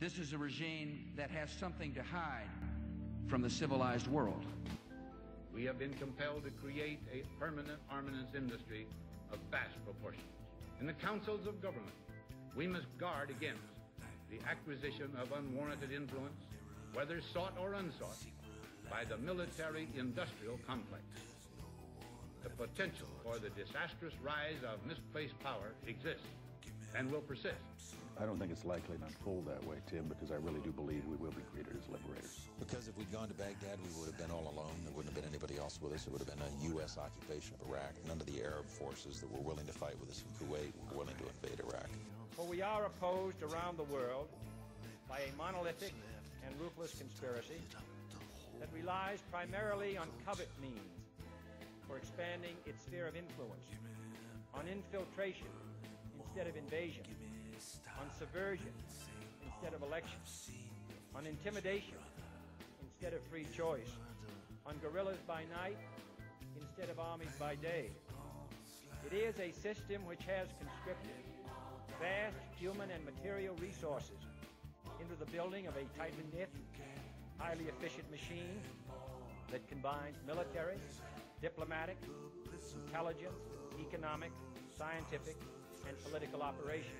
This is a regime that has something to hide from the civilized world. We have been compelled to create a permanent armaments industry of vast proportions. In the councils of government, we must guard against the acquisition of unwarranted influence, whether sought or unsought, by the military-industrial complex. The potential for the disastrous rise of misplaced power exists and will persist. I don't think it's likely to unfold that way, Tim, because I really do believe we will be greeted as liberators. Because if we'd gone to Baghdad, we would have been all alone. There wouldn't have been anybody else with us. It would have been a U.S. occupation of Iraq. None of the Arab forces that were willing to fight with us in Kuwait were willing to invade Iraq. For we are opposed around the world by a monolithic and ruthless conspiracy that relies primarily on covert means for expanding its sphere of influence, on infiltration instead of invasion, on subversion instead of election, on intimidation instead of free choice, on guerrillas by night instead of armies by day. It is a system which has conscripted vast human and material resources into the building of a tightly knit, highly efficient machine that combines military, diplomatic, intelligence, economic, scientific, and political operations.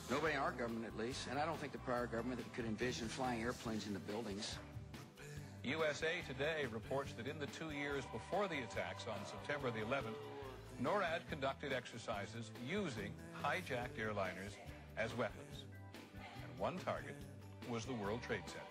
Nobody in our government, at least, and I don't think the prior government could envision flying airplanes into buildings. USA Today reports that in the 2 years before the attacks on September the 11th, NORAD conducted exercises using hijacked airliners as weapons. And one target was the World Trade Center.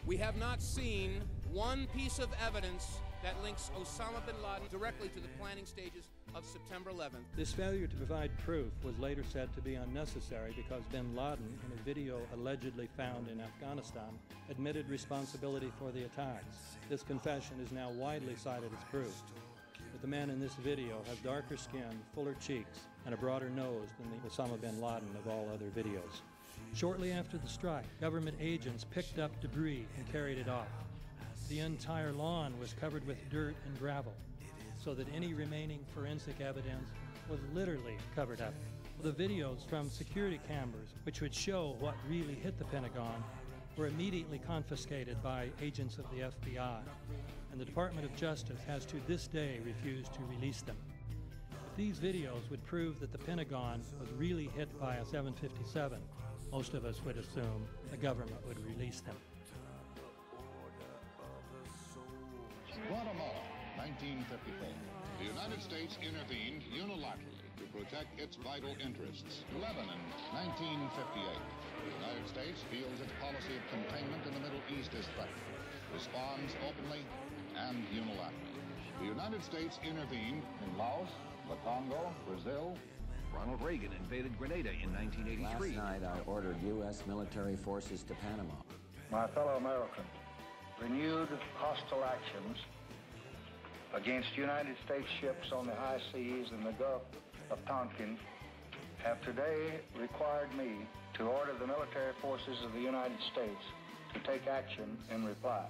We have not seen one piece of evidence that links Osama bin Laden directly to the planning stages of September 11th. This failure to provide proof was later said to be unnecessary because bin Laden, in a video allegedly found in Afghanistan, admitted responsibility for the attacks. This confession is now widely cited as proof. But the man in this video has darker skin, fuller cheeks, and a broader nose than the Osama bin Laden of all other videos. Shortly after the strike, government agents picked up debris and carried it off. The entire lawn was covered with dirt and gravel, so that any remaining forensic evidence was literally covered up. The videos from security cameras, which would show what really hit the Pentagon, were immediately confiscated by agents of the FBI, and the Department of Justice has to this day refused to release them. If these videos would prove that the Pentagon was really hit by a 757, most of us would assume the government would release them. Guatemala, 1954. The United States intervened unilaterally to protect its vital interests. Lebanon, 1958. The United States feels its policy of containment in the Middle East is threatened, responds openly and unilaterally. The United States intervened in Laos, the Congo, Brazil. Ronald Reagan invaded Grenada in 1983. Last night I ordered U.S. military forces to Panama. My fellow Americans, renewed hostile actions against United States ships on the high seas in the Gulf of Tonkin have today required me to order the military forces of the United States to take action in reply.